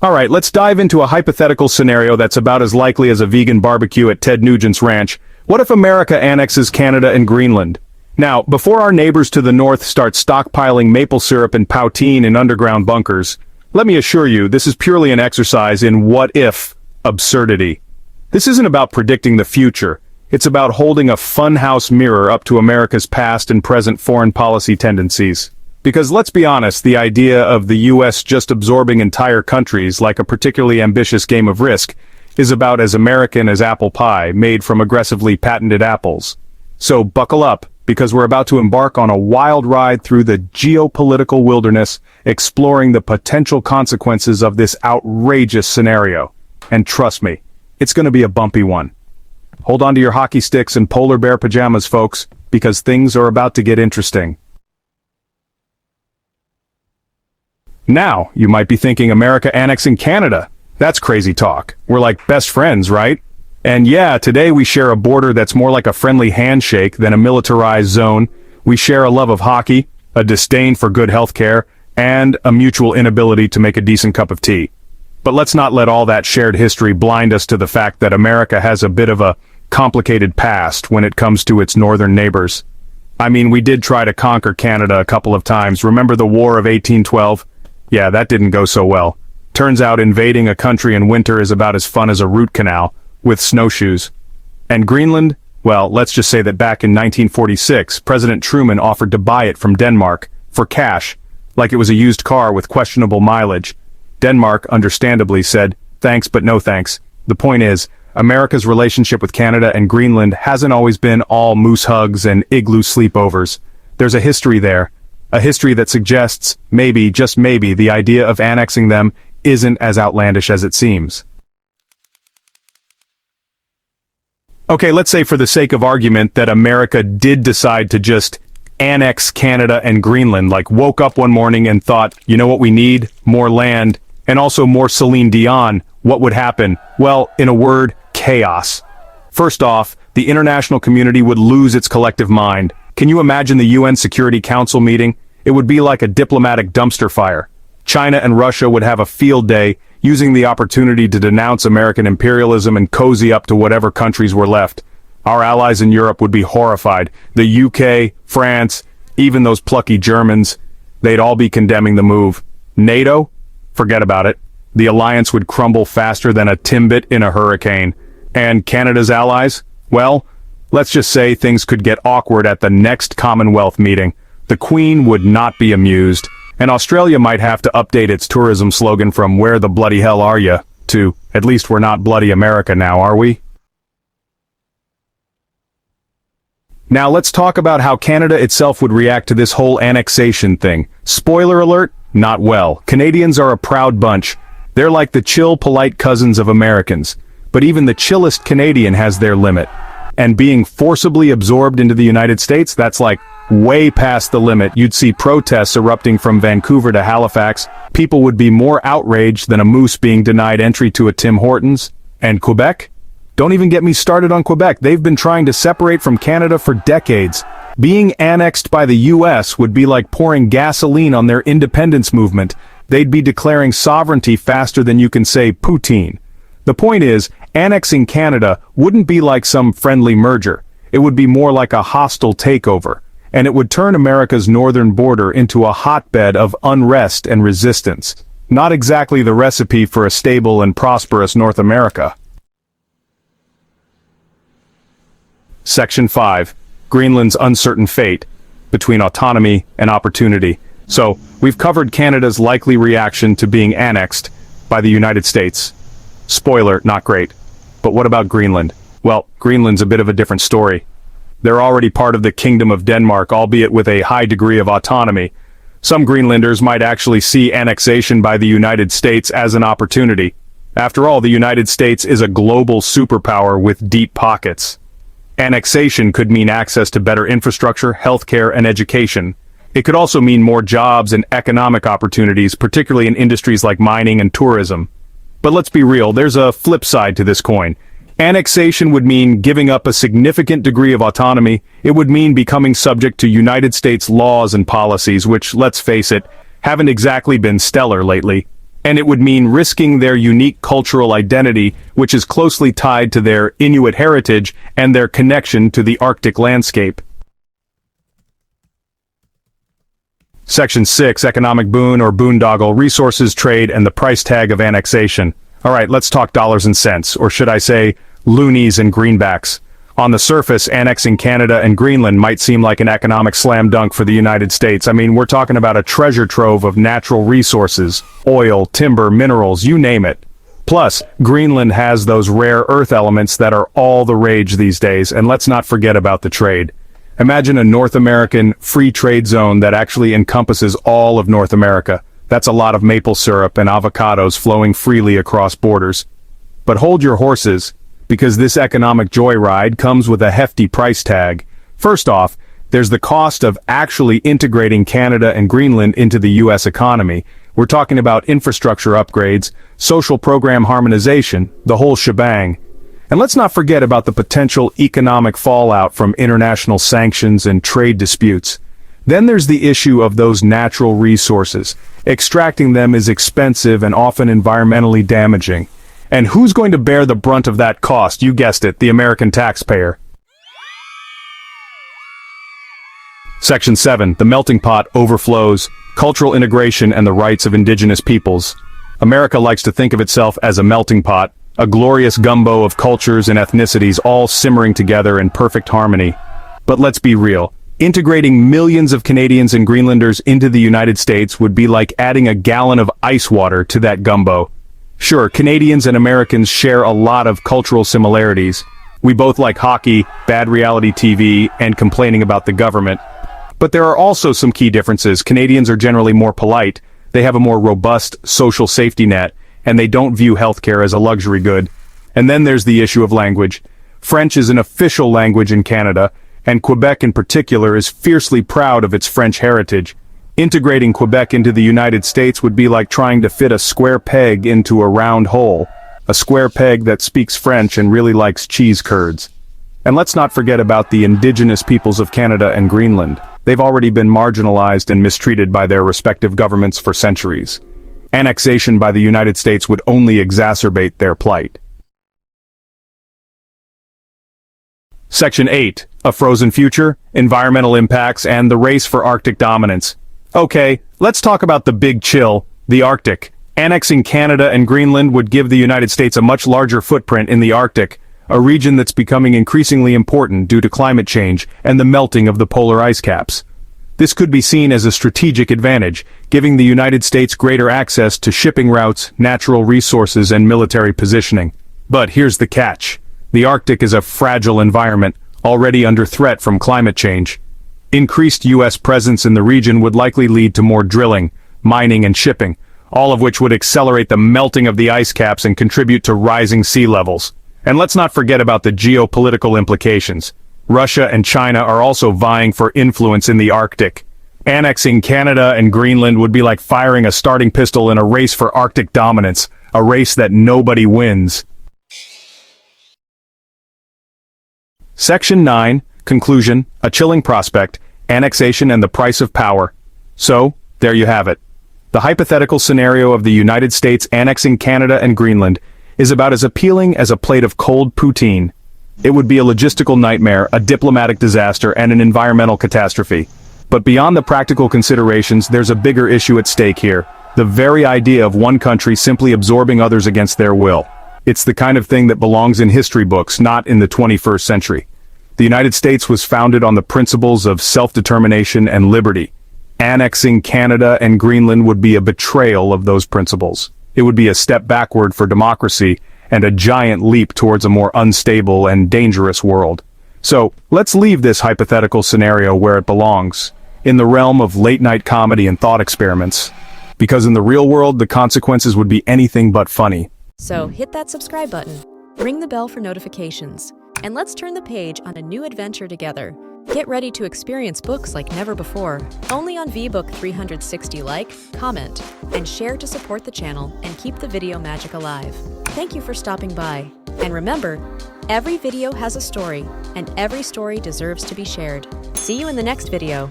Alright, let's dive into a hypothetical scenario that's about as likely as a vegan barbecue at Ted Nugent's ranch. What if America annexes Canada and Greenland? Now, before our neighbors to the north start stockpiling maple syrup and poutine in underground bunkers, let me assure you, this is purely an exercise in what-if absurdity. This isn't about predicting the future. It's about holding a funhouse mirror up to America's past and present foreign policy tendencies. Because let's be honest, the idea of the US just absorbing entire countries like a particularly ambitious game of Risk is about as American as apple pie made from aggressively patented apples. So buckle up, because we're about to embark on a wild ride through the geopolitical wilderness, exploring the potential consequences of this outrageous scenario. And trust me, it's going to be a bumpy one. Hold on to your hockey sticks and polar bear pajamas, folks, because things are about to get interesting. Now, you might be thinking America annexing Canada. That's crazy talk. We're like best friends, right? And yeah, today we share a border that's more like a friendly handshake than a militarized zone. We share a love of hockey, a disdain for good healthcare, and a mutual inability to make a decent cup of tea. But let's not let all that shared history blind us to the fact that America has a bit of a complicated past when it comes to its northern neighbors. I mean, we did try to conquer Canada a couple of times. Remember the War of 1812? Yeah, that didn't go so well. Turns out invading a country in winter is about as fun as a root canal, with snowshoes. And Greenland? Well, let's just say that back in 1946, President Truman offered to buy it from Denmark, for cash, like it was a used car with questionable mileage. Denmark, understandably, said, thanks but no thanks. The point is, America's relationship with Canada and Greenland hasn't always been all moose hugs and igloo sleepovers. There's a history there. A history that suggests, maybe, just maybe, the idea of annexing them isn't as outlandish as it seems. Okay, let's say for the sake of argument that America did decide to just annex Canada and Greenland, like woke up one morning and thought, you know what we need? More land, and also more Celine Dion. What would happen? Well, in a word, chaos. First off, the international community would lose its collective mind. Can you imagine the UN Security Council meeting? It would be like a diplomatic dumpster fire. China and Russia would have a field day, using the opportunity to denounce American imperialism and cozy up to whatever countries were left. Our allies in Europe would be horrified. The UK, France, even those plucky Germans, they'd all be condemning the move. NATO? Forget about it. The alliance would crumble faster than a Timbit in a hurricane. And Canada's allies? Well, let's just say things could get awkward at the next Commonwealth meeting. The Queen would not be amused, and Australia might have to update its tourism slogan from "Where the bloody hell are ya?" to "At least we're not bloody America now, are we?" Now let's talk about how Canada itself would react to this whole annexation thing. Spoiler alert, not well. Canadians are a proud bunch. They're like the chill, polite cousins of Americans. But even the chillest Canadian has their limit. And being forcibly absorbed into the United States, that's like way past the limit. You'd see protests erupting from Vancouver to Halifax. People would be more outraged than a moose being denied entry to a Tim Hortons. And Quebec? Don't even get me started on Quebec. They've been trying to separate from Canada for decades. Being annexed by the US would be like pouring gasoline on their independence movement. They'd be declaring sovereignty faster than you can say poutine. The point is, annexing Canada wouldn't be like some friendly merger. It would be more like a hostile takeover, and it would turn America's northern border into a hotbed of unrest and resistance. Not exactly the recipe for a stable and prosperous North America. Section 5. Greenland's uncertain fate, between autonomy and opportunity. So, we've covered Canada's likely reaction to being annexed by the United States. Spoiler, not great. But what about Greenland? Well, Greenland's a bit of a different story. They're already part of the Kingdom of Denmark, albeit with a high degree of autonomy. Some Greenlanders might actually see annexation by the United States as an opportunity. After all, the United States is a global superpower with deep pockets. Annexation could mean access to better infrastructure, healthcare, and education. It could also mean more jobs and economic opportunities, particularly in industries like mining and tourism. But let's be real, there's a flip side to this coin. Annexation would mean giving up a significant degree of autonomy. It would mean becoming subject to United States laws and policies, which, let's face it, haven't exactly been stellar lately. And it would mean risking their unique cultural identity, which is closely tied to their Inuit heritage and their connection to the Arctic landscape. Section 6, Economic Boon or Boondoggle, Resources, Trade, and the Price Tag of Annexation. Alright, let's talk dollars and cents, or should I say, loonies and greenbacks. On the surface, annexing Canada and Greenland might seem like an economic slam dunk for the United States. I mean, we're talking about a treasure trove of natural resources, oil, timber, minerals, you name it. Plus, Greenland has those rare earth elements that are all the rage these days, and let's not forget about the trade. Imagine a North American free trade zone that actually encompasses all of North America. That's a lot of maple syrup and avocados flowing freely across borders. But hold your horses, because this economic joyride comes with a hefty price tag. First off, there's the cost of actually integrating Canada and Greenland into the US economy. We're talking about infrastructure upgrades, social program harmonization, the whole shebang. And let's not forget about the potential economic fallout from international sanctions and trade disputes. Then there's the issue of those natural resources. Extracting them is expensive and often environmentally damaging. And who's going to bear the brunt of that cost? You guessed it, the American taxpayer. Section 7, the melting pot overflows, cultural integration and the rights of Indigenous peoples. America likes to think of itself as a melting pot, a glorious gumbo of cultures and ethnicities all simmering together in perfect harmony. But let's be real. Integrating millions of Canadians and Greenlanders into the United States would be like adding a gallon of ice water to that gumbo. Sure, Canadians and Americans share a lot of cultural similarities. We both like hockey, bad reality TV, and complaining about the government. But there are also some key differences. Canadians are generally more polite, they have a more robust social safety net, and they don't view healthcare as a luxury good. And then there's the issue of language. French is an official language in Canada, and Quebec in particular is fiercely proud of its French heritage. Integrating Quebec into the United States would be like trying to fit a square peg into a round hole. A square peg that speaks French and really likes cheese curds. And let's not forget about the Indigenous peoples of Canada and Greenland. They've already been marginalized and mistreated by their respective governments for centuries. Annexation by the United States would only exacerbate their plight. Section 8, A Frozen Future, Environmental Impacts, and the Race for Arctic Dominance. Okay, let's talk about the big chill, the Arctic. Annexing Canada and Greenland would give the United States a much larger footprint in the Arctic, a region that's becoming increasingly important due to climate change and the melting of the polar ice caps. This could be seen as a strategic advantage, giving the United States greater access to shipping routes, natural resources, and military positioning. But here's the catch. The Arctic is a fragile environment, already under threat from climate change. Increased U.S. presence in the region would likely lead to more drilling, mining, and shipping, all of which would accelerate the melting of the ice caps and contribute to rising sea levels. And let's not forget about the geopolitical implications. Russia and China are also vying for influence in the Arctic. Annexing Canada and Greenland would be like firing a starting pistol in a race for Arctic dominance, a race that nobody wins. Section 9, Conclusion, A Chilling Prospect, Annexation and the Price of Power. So, there you have it. The hypothetical scenario of the United States annexing Canada and Greenland is about as appealing as a plate of cold poutine. It would be a logistical nightmare, a diplomatic disaster, and an environmental catastrophe. But beyond the practical considerations, there's a bigger issue at stake here. The very idea of one country simply absorbing others against their will. It's the kind of thing that belongs in history books, not in the 21st century. The United States was founded on the principles of self-determination and liberty. Annexing Canada and Greenland would be a betrayal of those principles. It would be a step backward for democracy and a giant leap towards a more unstable and dangerous world. So, let's leave this hypothetical scenario where it belongs, in the realm of late-night comedy and thought experiments. Because in the real world, the consequences would be anything but funny. So, hit that subscribe button, ring the bell for notifications, and let's turn the page on a new adventure together. Get ready to experience books like never before, only on VBook 360. Like, comment, and share to support the channel and keep the video magic alive. Thank you for stopping by. And remember, every video has a story, and every story deserves to be shared. See you in the next video.